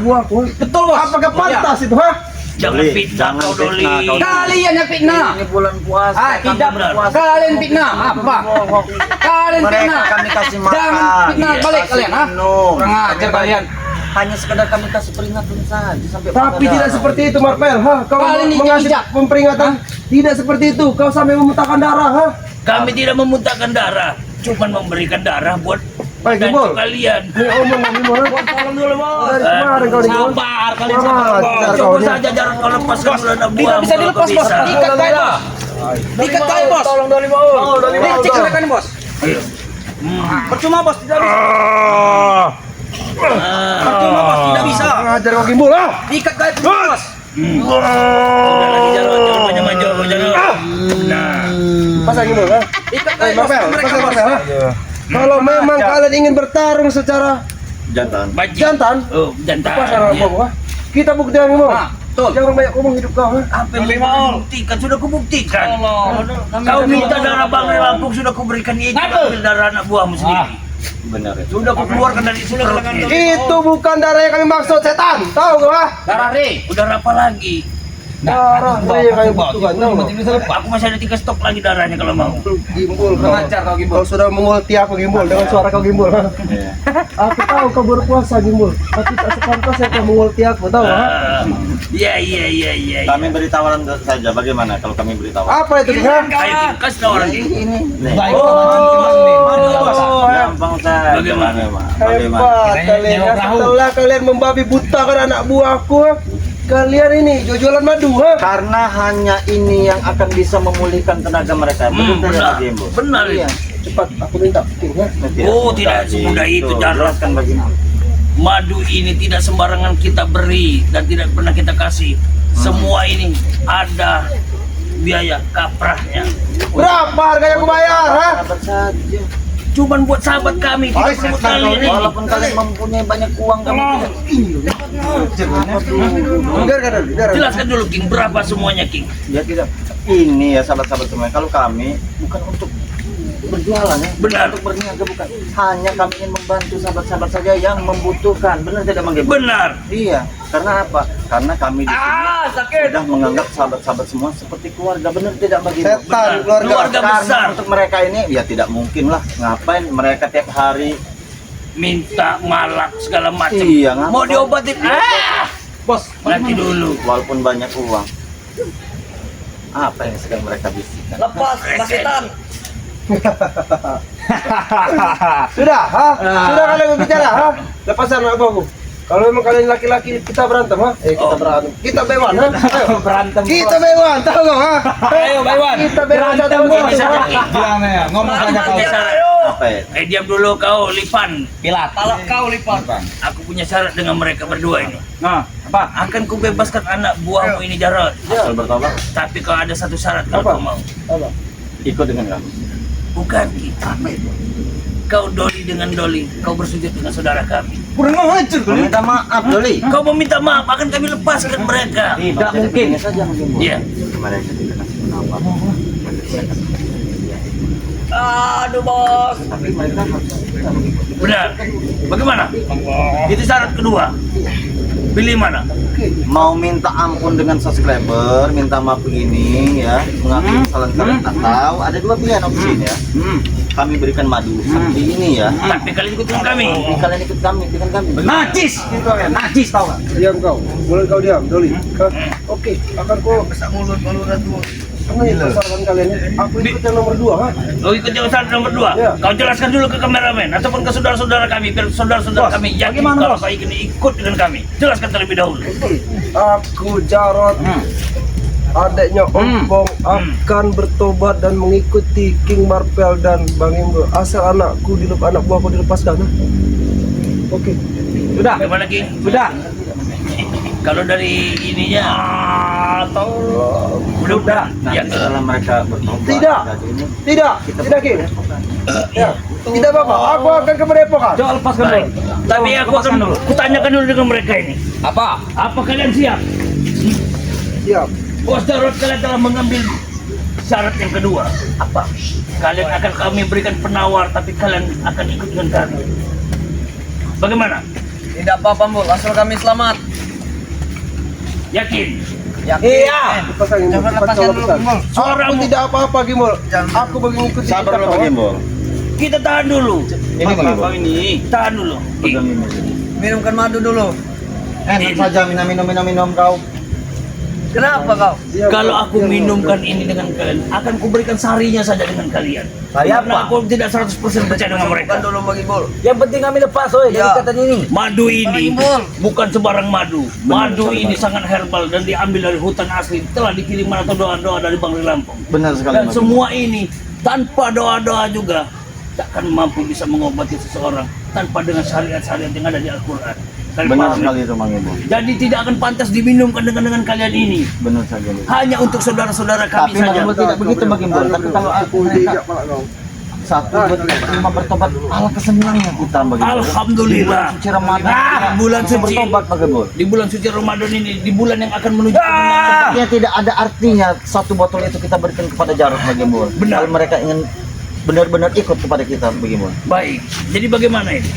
buahku. Betul, Bos. Apakah pantas itu, ha? Jangan fitnah kau Doli. Kalian yang fitnah. Ini bulan puasa. Tidak benar. Kalian fitnah apa? Kalian fitnah. Kami kasih makan. Jangan fitnah balik kalian, ha? Kurang ajar kalian. Hanya sekedar kami kasih peringatan saja sampai Tapi tidak seperti itu, Marvel, ha? Kau Kalian mengasih injak. peringatan tidak seperti itu. Kau sampai memuntahkan darah, ha? Kami tidak memuntahkan darah, cuma memberikan darah buat Baik, bantu Gimbal. kalian. Ini omong Gimbal, ha? Tolong dulu, Bos. Dari kemarin kau Gimbal. Sabar, kalian Ah, sabar, Bos. sabar. Coba saja jangan kau lepaskan dulu anak buah. Tidak bisa dilepas, Bos. Ikat kain, Bos. Ikat kain, Bos. Tolong dari bawah. Ini cek kain, Bos. Percuma, Bos, tidak bisa. Percuma, Bos, tidak bisa. Ngajar kau Gimbal, ha? Ikat kain, Bos. Udah lagi jangan banyak maju, jangan. Nah, Pasang Gimbal, ha? Ikat Baik, kain, Bos. Marvel, Mereka, pasang Bos. Marvel, ha? Kalau memang kalian ingin bertarung secara jantan. bajing. jantan, Oh, jantan. pasang Ya. apa, ha? Kita buktikan Gimbal. Nah, betul. Jangan banyak ngomong hidup kau, ha? Apa yang mau buktikan? Sudah kubuktikan. Kau minta darah Bang Lampung, sudah kuberikan itu. Ambil darah anak buahmu sendiri. Benar ya. Sudah kukeluarkan dari perut. Itu bukan darah yang kami maksud, setan. Tahu kau, ha? Darah Re. Udah apa lagi? Darah yang kami butuhkan, tahu kau? Aku masih ada 3 stok lagi darahnya kalau mau. Gimbal, Kurang kau. ajar kau, Gimbal. Kau sudah mengulti aku Gimbal dengan suara kau Gimbal, ha? Iya. Aku tahu kau berpuasa Gimbal, tapi tak sepantasnya kau mengulti aku, tahu, ha? Iya. Kami beri tawaran saja. Bagaimana kalau kami beri tawaran? Apa itu, ha? Ayo kasih tawaran Ini. Nih. Oh, Gampang saja. Bagaimana? hebat kalian. Ya, setelah kalian membabi butakan anak buahku, kalian ini jualan madu, ha? Karena hanya ini yang akan bisa memulihkan tenaga mereka. Betul tidak, benar. Pak Jimbo? Benar. Iya. Cepat, aku minta, ha? Oh, tidak semudah itu, Jarod. Jelaskan bagaimana. Madu ini tidak sembarangan kita beri dan tidak pernah kita kasih. Semua ini ada biaya kaprahnya. Berapa harganya aku bayar, ha? Sabar saja. Cuman buat sahabat kami, tidak sebut kalian ini. Walaupun kalian mempunyai banyak uang, kami tidak. Biarkan. Jelaskan dulu King, berapa semuanya King? Ya tidak. Ini ya sahabat-sahabat semua. Kalau kami bukan untuk berjualan ya, Benar. untuk berniaga bukan. Hanya kami ingin membantu sahabat-sahabat saja yang membutuhkan. Benar tidak Bang Gebo? Benar. Iya. Karena apa? Karena kami di sini sudah menganggap sahabat-sahabat semua seperti keluarga. Benar tidak Bang Gebo? Setan keluarga. Keluarga Karena besar. untuk mereka ini ya tidak mungkin lah. Ngapain mereka tiap hari? Minta malak segala macam. Iya, ngapa? Mau diobatin? Bos, Nanti dulu. Walaupun banyak uang. Apa yang sedang mereka bisikan? lepas setan. Sudah, ha? Sudah kalian berbicara, ha? Lepaskan anak buahku. Kalau memang kalian laki-laki kita berantem, ha? Kita berantem. Kita bewan, ha? Ayo. Berantem. Kita bewan, tahu kau, ha? Ayo, Baywan. Kita bewan satu Ini saja, ha? King. Bilang ya, ngomong saja kau. Apa ya? Diam dulu kau, Lipan. Pilat. Kalau kau lipat. Aku punya syarat dengan mereka berdua ini. Nah, apa? Akan ku bebaskan anak buahmu ini, Jarod. Asal bertobat, Tapi kau ada satu syarat kalau Apa? kau mau. Apa? ikut dengan kami. Bukan, King. Kau Doli dengan Doli, kau bersujud dengan saudara kami. Kurang ajar kau. Minta maaf, Doli. Kau meminta maaf, akan kami lepaskan mereka. Tidak mungkin. Saja mungkin. Iya. Mereka tidak kasih penawar. Aduh, Bos. Tapi mereka harus Benar. Bagaimana? Itu syarat kedua. Pilih mana? mau minta ampun dengan subscriber, minta maaf begini ya, mengakui kesalahan kalian, atau ada dua pilihan opsi ya. Kami berikan madu seperti ini ya. Tapi kalian ikut dengan kami. Kalian ikut kami dengan kami. Najis. Najis tau gak? Diam kau. Boleh kau diam, Doli. Oke, akan kau ini pasangan kalian ya. Aku ikut yang nomor 2, ha? Kau ikut yang syarat nomor 2. Ya. Kau jelaskan dulu ke kameramen ataupun ke saudara-saudara kami, biar saudara-saudara Bos, kami yakin bagaimana, kalau Bos? kau ingin ikut dengan kami. Jelaskan terlebih dahulu. Aku Jarod, adiknya Ompong akan bertobat dan mengikuti King Marvel dan Bang Imbo. Asal anak buahku dilepaskan. Ha? Oke. Sudah. Bagaimana King? Sudah. Kalau dari ininya, Sudah. ya Setelah mereka bertobat, Tidak. jadi ini Tidak, tidak King. Ya, tidak apa-apa. Aku akan ke Padepokan. Coba lepaskan baik. dulu. Tapi aku akan kutanyakan dulu dengan mereka ini. Apa? Apa kalian siap? Siap. Bos Jarod, kalian telah mengambil syarat yang kedua. Apa? Kalian akan kami berikan penawar, tapi kalian akan ikut dengan kami. Bagaimana? Tidak apa-apa, Bol. Asal kami selamat. Yakin? Iya. Lepaskan Gimbal. Jangan lepaskan dulu, Gimbal. Aku Suaramu tidak apa-apa Gimbal. Aku begini ikuti Sabar kata dulu kawan. Gimbal. Kita tahan dulu. Ini Gimbal. Tahan dulu. Pegang ini. Minumkan madu dulu. Enak saja minum kau. Kenapa kau? Kalau aku minumkan ini dengan kalian, akan kuberikan sarinya saja dengan kalian. Sari Karena apa? aku tidak 100% percaya dengan mereka. Bukan dulu bagi Bol. Yang penting kami lepas, oi. Ya. Dari katanya ini. Madu ini Bol. bukan sembarang madu. Madu ini sangat herbal dan diambil dari hutan asli. Telah dikirim atau doa-doa dari Bang Lampung. Benar sekali. Dan Mas. semua ini tanpa doa-doa juga takkan mampu bisa mengobati seseorang tanpa dengan syariat-syariat yang ada di Al-Quran. Kalian Benar paham? sekali itu Mang Gimbal. Jadi tidak akan pantas diminumkan dengan kalian ini. Benar saja. Hanya untuk saudara-saudara kami Tapi Mang saja. Gimbal tidak begitu Mang Gimbal. Tapi kalau aku diinjak pala kau. satu lima bertobat, Allah kesenangan kita Mang Gimbal. Alhamdulillah. Suci Ramadan. Bulan suci. Bertobat Mang Gimbal. Di bulan suci Ramadan ini, di bulan yang akan menuju kemenangan. Artinya tidak ada artinya satu botol itu kita berikan kepada Jarod Mang Gimbal. Benar. Kalau mereka ingin benar-benar ikut kepada kita Mang Gimbal. Baik. Jadi bagaimana ini?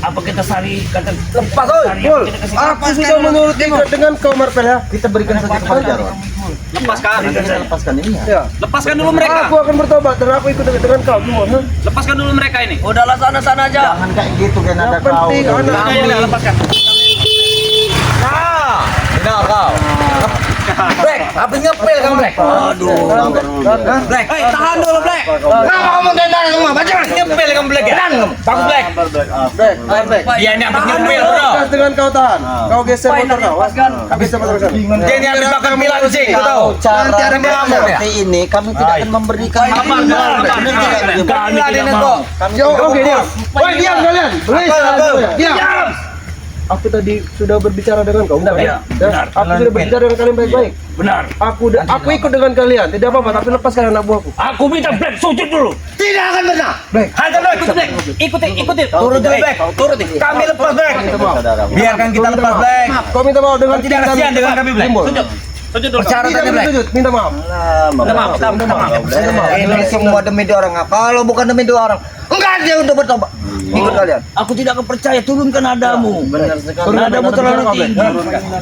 Apa kita sari kata Lepas, oi. sari Bol, kita kasih aku sudah menuruti dengan kau Marvel ya. Kita berikan saja kepada Jarod. Lepaskan. Nanti kita lepaskan ini ya. Ya. Lepaskan dulu Aku akan bertobat dan aku ikut dengan kau semua. Ha? Lepaskan dulu mereka ini. Udahlah sana-sana aja. Jangan kayak gitu kan ada Yang kau. penting anak Ini lepaskan. Benar kau. Black, habis ngepel kamu Black. Aduh. Black. Tahan dulu, Black. Kamu tendang semua, baca ngepel kamu Black ya. Bagus Black. Black. Dia ini habis ngepel, bro. Gas dengan kau tahan. Kau geser motor kau. Lepaskan. Geser motor kau. Dia ini habis makan pil anjing, kau tahu. Cara ada kamu ya. seperti ini kami tidak akan memberikan Aman, benar. aman. Benar tidak, Mang Gimbal? Kami tidak mau. Oke, diam. Woi, diam kalian. Diam. Aku tadi sudah berbicara dengan kau, bukan? Ya, benar. Aku sudah berbicara dengan kalian baik-baik. Benar. Aku ikut dengan kalian. Tidak apa-apa, tapi lepaskan anak buahku. Aku minta Black sujud dulu. Tidak akan benar. Black. Hanya Black, ikuti. Turun Black. Turuti. Kami lepas Black. Saudara. Biarkan kita lepas Black. Maaf, kau minta maaf dengan Tidak kasihan dengan kami Black. Gimbal. Sujud dulu. Persyaratannya Tidak Black. bersujud, minta maaf. Minta maaf, minta maaf. Ini semua demi dua orang. Kalau bukan demi dua orang, enggak dia udah bertobat. Ikut kalian. Aku tidak akan percaya, turunkan nadamu. Benar sekali. Nadamu terlalu tinggi.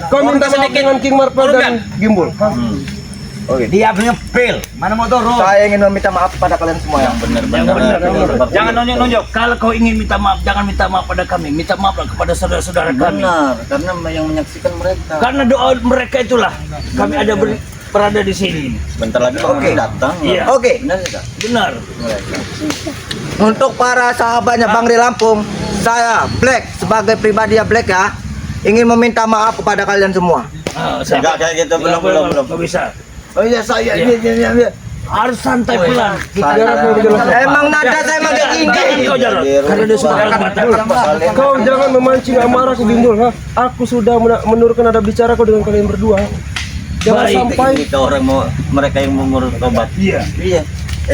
Kau minta maaf dengan King Marvel dan Gimbal. Dia habis ngepel. Mana mau turun? Saya ingin meminta maaf pada kalian semua yang benar-benar. Jangan nonjok-nonjok. Kalau kau ingin minta maaf, jangan minta maaf pada kami. Minta maaflah kepada saudara-saudara kami. Benar, karena yang menyaksikan mereka. Karena doa mereka itulah kami ada berada di sini. Bentar lagi Bang datang. Iya. Oke. Benar tidak? Benar. Untuk para sahabatnya Bang Ri Lampung, saya Black sebagai pribadi ya Black ya, ingin meminta maaf kepada kalian semua. Enggak kayak gitu, belum. Nggak bisa. Oh iya saya Iya. Harus santai pelan. Emang nada saya makin tinggi. Kau jalan. Karena dia sudah batal. Kau jangan memancing amarah ke Gimbal. Ha? Aku sudah menurunkan nada bicara kau dengan kalian berdua. Jangan Baik. sampai Jika orang mau mereka yang mau tobat. Iya. Iya.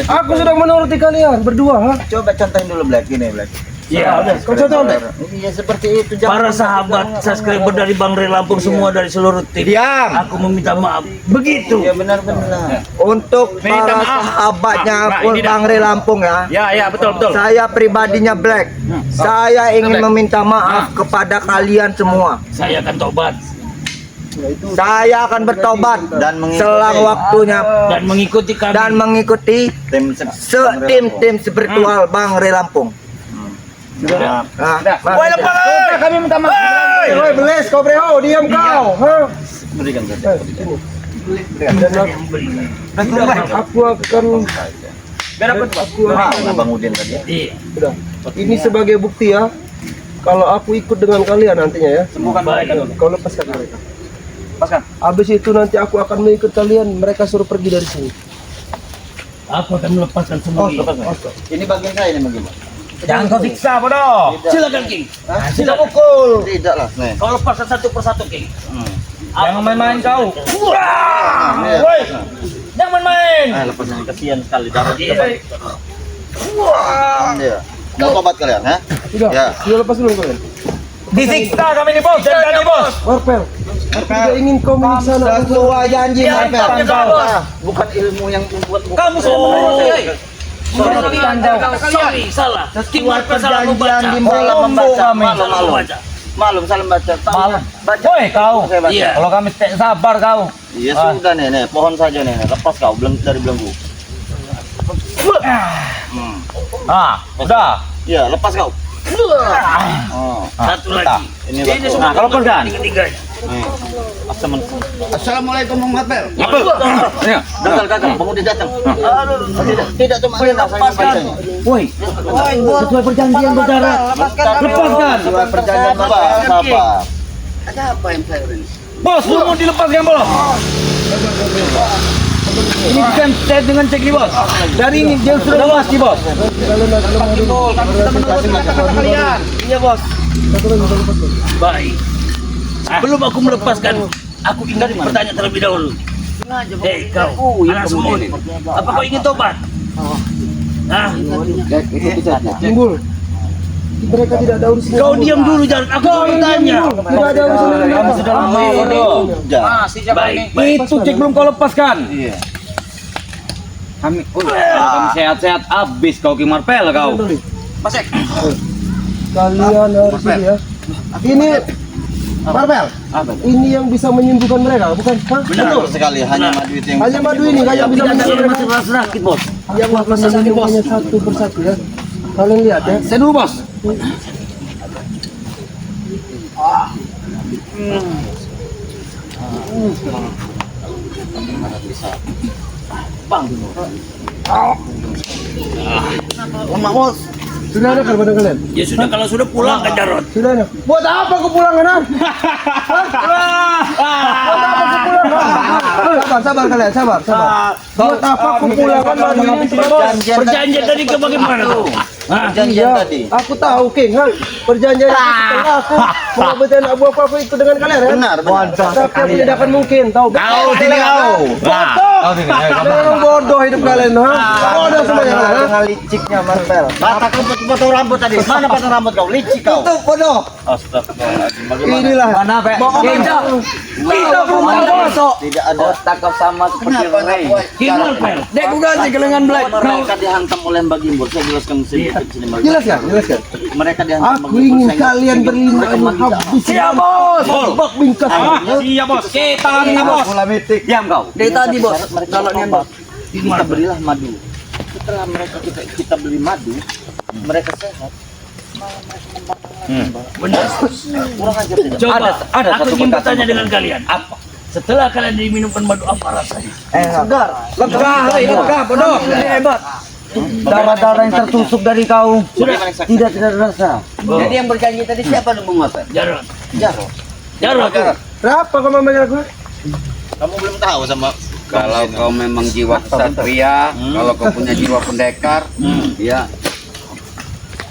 aku sudah menuruti kalian berdua. Ha? Coba contohin dulu Black gini Black. Iya. Kau contoh Black. Iya seperti itu. Para sahabat subscriber dari Bang Ri Lampung semua dari seluruh tim. Diam. Aku meminta maaf. Begitu. Iya benar-benar. Untuk para sahabatnya Bang Ri Lampung ya, Ya, betul. saya pribadinya Black. Saya ingin meminta maaf kepada kalian semua. Saya akan tobat Saya akan bertobat Dan mengikuti. selang waktunya dan mengikuti kami. dan mengikuti tim spiritual Bang Ri Lampung. Nah, Woi lepas. Kami minta maaf. Woi, Beles, kau breho, diam kau. Ha? berikan saja. Aku akan Bang Udin tadi ya. Iya. Udah. Ini sebagai bukti ya. Kalau aku ikut dengan kalian nantinya ya. Sembuhkan mereka dulu. Kau lepaskan mereka. Lepaskan. Habis itu nanti aku akan mengikut kalian. Mereka suruh pergi dari sini. Aku akan melepaskan semua ini. Ini bagian saya ini bagaimana? Jangan kau siksa bodoh. Silakan King. Silakan pukul. Tidak lah. Nih. Kau lepaskan satu persatu King. Jangan main-main kau. Woi. Jangan main-main. Lepas ini kasihan sekali darah. Iya. Iya. Mau tobat kalian, ha? Sudah. Ya. Sudah lepas dulu kalian. Disiksa kami nih bos. Jangan bos. Marvel. Aku tidak ingin kau menyiksa anak aku. Sesuai janji Marvel. Bukan ilmu yang membuat Kamu sudah Sorry, salah. King Marvel salah membaca. Perjanjian di malam membaca. Salah membaca. Malum salam baca. Malam. Baca. Woi kau. Saya baca. Iya. Kalau kami tak sabar kau. Iya sudah nih, pohon saja nih. Lepas kau dari belenggu. Udah. Iya, lepas kau. Oh. Satu lagi. Ini Ini bagus. semua kalau kan? tiga-tiganya. Assalamualaikum Muhammad Pel. Apa? Ya. Gagal, pemuda datang. Tidak cuma ini lepaskan. Woi. Sesuai perjanjian berdarah. Lepaskan. Perjanjian apa? Ada apa yang saya ini? Bos, lu mau dilepaskan bos? Ini bukan saya dengan cek di bos. Dari ini dia sudah lepas di bos. Iya bos. Baik. Sebelum aku melepaskan, aku ingin bertanya terlebih dahulu. Hei kau, anak semua ini. Apa kau ingin tobat? Hah? Timbul. Mereka tidak ada urusan. Kau diam dulu, jangan aku bertanya. Tidak ada urusan dengan Kami mereka. sudah lama bodoh. Baik, baik. Itu cek belum kau lepaskan. Iya. Kami, kalau kami sehat-sehat habis kau King Marvel kau. Masek. Kalian harus ini ya. Ini Marvel. Ini yang bisa menyembuhkan mereka, bukan? Hah? Betul sekali, hanya madu itu yang Hanya madu ini yang bisa menyembuhkan mereka. sakit bos. Yang akan menyembuhkannya satu persatu ya. Kalian lihat ya. Saya dulu bos. Lemah bos. Sudah ada kabar kalian? Ya sudah, kalau sudah pulang ke Jarot. Sudah ada. Buat apa kepulangan? Ah? Buat apa kepulangan? Sabar kalian, sabar. Buat apa kepulangan madu ini? Perjanjian tadi ke bagaimana tuh? Hah? Perjanjian tadi. Aku tahu, King. Ha? Perjanjian itu setelah aku mengobati anak buah apa itu dengan kalian ya? Benar. Tapi aku tidak akan mungkin, tahu? Kau sini kau. Kau sini. Memang bodoh hidup kalian, ha? Bodoh semuanya kalian, ha? Dengan liciknya Marvel. Batak kau potong rambut tadi. Mana potong rambut kau? Licik kau. Itu bodoh. Astagfirullahaladzim. Bagaimana? Inilah. Mana Pak? Kita belum masuk. Tidak ada. Otak kau sama seperti Ray. Gimana, Pel? Dek udah cek lengan black. Mereka dihantam oleh Mbak Gimbor. Saya jelaskan sedikit di sini. Mbak. Jelas kan? Jelas kan? Mereka dihantam Aku ingin kalian berlima ini habis. Siap bos. Bak bingkas. Iya bos. Kita nih bos. Diam kau. Dari tadi bos. Kalau nih bos, kita berilah madu. Setelah mereka kita beli madu, mereka sehat. Benar. Kurang ajar tidak? Coba, ada aku satu ingin bekas bertanya dengan kalian. Apa? Setelah kalian diminumkan madu, apa rasanya? Segar. Lega, bodoh. Hebat. Darah-darah yang tertusuk dari kau Bagaimana saksi? tidak rasa. Jadi yang berjanji tadi siapa lu menguasai? Jarot. Jarot. Jarot. Berapa kau memegang aku? Kamu belum tahu sama Kalau kau memang jiwa kesatria, kalau kau punya jiwa pendekar, ya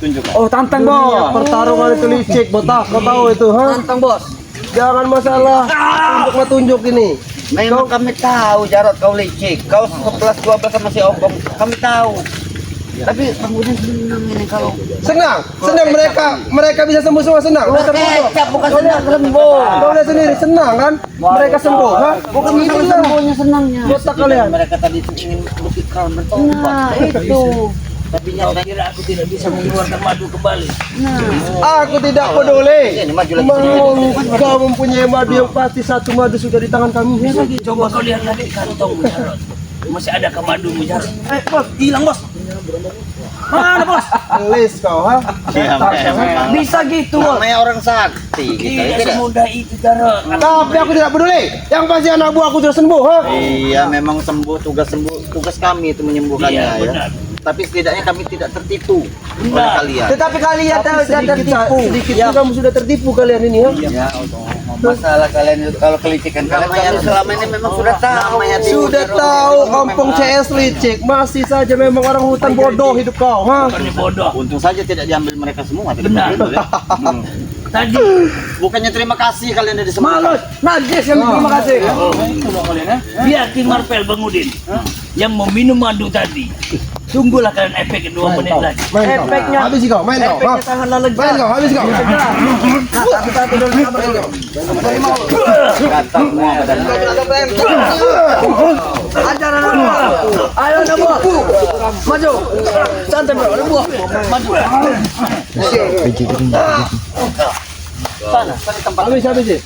tunjukkan. Oh, tantang bos. Pertarungan itu licik, botak. Kau tahu itu, ha? Tantang bos. Jangan masalah tunjuk ini. memang kami tahu Jarot kau licik, kau 11-12 sama si Om, kami tahu. Tapi kemudian senang ini kalau Senang mereka bisa sembuh semua senang. Udah terbunuh. Kecap bukan senang sembuh. Kau lihat sendiri senang kan? Mereka sembuh, ha? Bukan masalah sembuhnya senangnya. Botak kalian. Mereka tadi ingin berpikiran bertobat. Nah itu. Tapi Kau kira aku tidak bisa mengeluarkan madu kembali? Aku tidak peduli. ini maju lagi. Mau kau mempunyai madu yang pasti satu madu sudah di tangan kami. Ya, lagi. Coba kau lihat lagi kantong Jarot. Masih ada ke madumu Jarot? Bos, hilang bos. Mana bos? Gelis kau, ha? Bisa gitu bos. Namanya orang sakti gitu. Tidak Tidak. semudah itu Jarot. Tapi aku tidak peduli. Yang pasti anak buah aku sudah sembuh, ha? Iya, memang tugas kami itu menyembuhkannya Iya, ya. benar. Tapi setidaknya kami tidak tertipu oleh Benar. kalian. Tetapi kalian sedikit kamu sudah tertipu kalian ini, ha? ya masalah kalian itu kalau kelicikan kalian Namanya kami selama ini memang sudah tahu. Sudah tahu kampung CS licik, masih saja memang orang hutan bodoh hidup kau, ha? Bukannya bodoh. Untung saja tidak diambil mereka semua. tidak Benar. begitu, ya. Tadi Bukannya terima kasih kalian dari semua. Malus. Najis yang terima kasih. biar King Marvel Bangudin yang meminum madu tadi. Tunggulah kalian efek 2 menit lagi. Main kau. Efeknya- Habis kau, main kau, ha? Efeknya tahan lega. Main kau, habis kau. Satu-satu dulu sabar dulu. Kata semua badan. Ajar anak buah. Ayo anak buah. Maju. Santai bro, anak buah. Maju. Sana. Habis, habis, Ji.